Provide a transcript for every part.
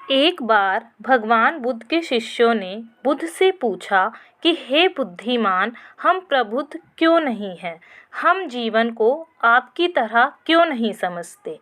एक बार भगवान बुद्ध के शिष्यों ने बुद्ध से पूछा कि हे बुद्धिमान, हम प्रबुद्ध क्यों नहीं हैं? हम जीवन को आपकी तरह क्यों नहीं समझते?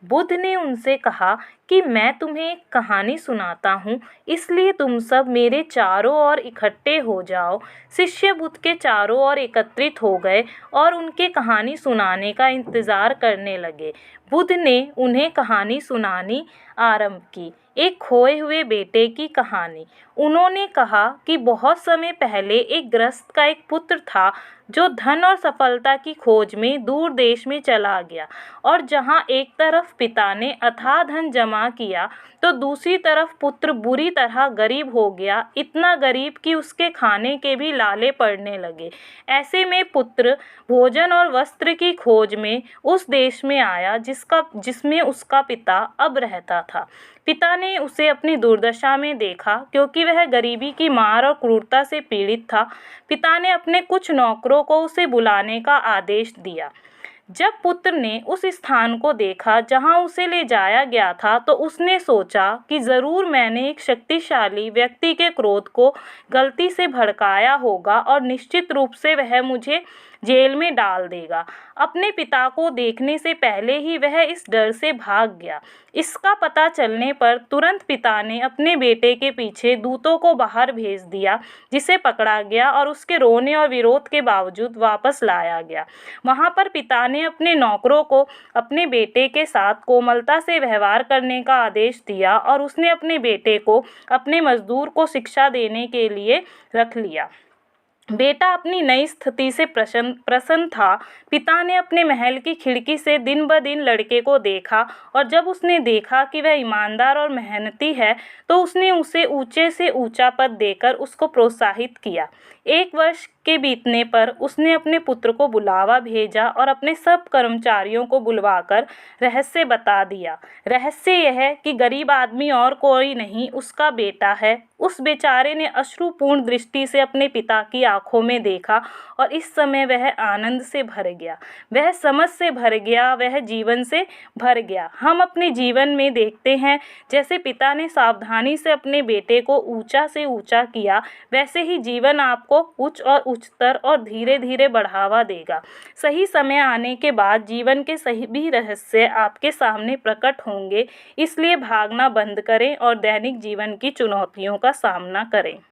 बुद्ध ने उनसे कहा कि मैं तुम्हें एक कहानी सुनाता हूँ, इसलिए तुम सब मेरे चारों ओर इकट्ठे हो जाओ। शिष्य बुद्ध के चारों ओर एकत्रित हो गए और उनके कहानी सुनाने का इंतज़ार करने लगे। बुद्ध ने उन्हें कहानी सुनानी आरंभ की, एक खोए हुए बेटे की कहानी। उन्होंने कहा कि बहुत समय पहले एक गृहस्थ का एक पुत्र था जो धन और सफलता की खोज में दूर देश में चला गया, और जहां एक तरफ पिता ने अथाह धन जमा किया तो दूसरी तरफ पुत्र बुरी तरह गरीब हो गया, इतना गरीब कि उसके खाने के भी लाले पड़ने लगे। ऐसे में पुत्र भोजन और वस्त्र की खोज में उस देश में आया जिसमें उसका पिता अब रहता था। पिता ने उसे अपनी दुर्दशा में देखा, क्योंकि वह गरीबी की मार और क्रूरता से पीड़ित था। पिता ने अपने कुछ नौकरों को उसे बुलाने का आदेश दिया। जब पुत्र ने उस स्थान को देखा जहां उसे ले जाया गया था, तो उसने सोचा कि ज़रूर मैंने एक शक्तिशाली व्यक्ति के क्रोध को गलती से भड़काया होगा और निश्चित रूप से वह मुझे जेल में डाल देगा। अपने पिता को देखने से पहले ही वह इस डर से भाग गया। इसका पता चलने पर तुरंत पिता ने अपने बेटे के पीछे दूतों को बाहर भेज दिया, जिसे पकड़ा गया और उसके रोने और विरोध के बावजूद वापस लाया गया। वहां पर पिता ने अपने नौकरों को अपने बेटे के साथ कोमलता से व्यवहार करने का आदेश दिया और उसने अपने बेटे को अपने मजदूर को शिक्षा देने के लिए रख लिया। बेटा अपनी नई स्थिति से प्रसन्न था। पिता ने अपने महल की खिड़की से दिन ब दिन लड़के को देखा, और जब उसने देखा कि वह ईमानदार और मेहनती है, तो उसने उसे ऊंचे से ऊंचा पद देकर उसको प्रोत्साहित किया। एक वर्ष के बीतने पर उसने अपने पुत्र को बुलावा भेजा और अपने सब कर्मचारियों को बुलवाकर रहस्य बता दिया। रहस्य यह है कि गरीब आदमी और कोई नहीं, उसका बेटा है। उस बेचारे ने अश्रुपूर्ण दृष्टि से अपने पिता की आंखों में देखा, और इस समय वह आनंद से भर गया, वह समझ से भर गया, वह जीवन से भर गया। हम अपने जीवन में देखते हैं, जैसे पिता ने सावधानी से अपने बेटे को ऊंचा से ऊंचा किया, वैसे ही जीवन आपको उच्च और उच्चतर और धीरे धीरे बढ़ावा देगा। सही समय आने के बाद जीवन के सही भी रहस्य आपके सामने प्रकट होंगे। इसलिए भागना बंद करें और दैनिक जीवन की चुनौतियों का सामना करें।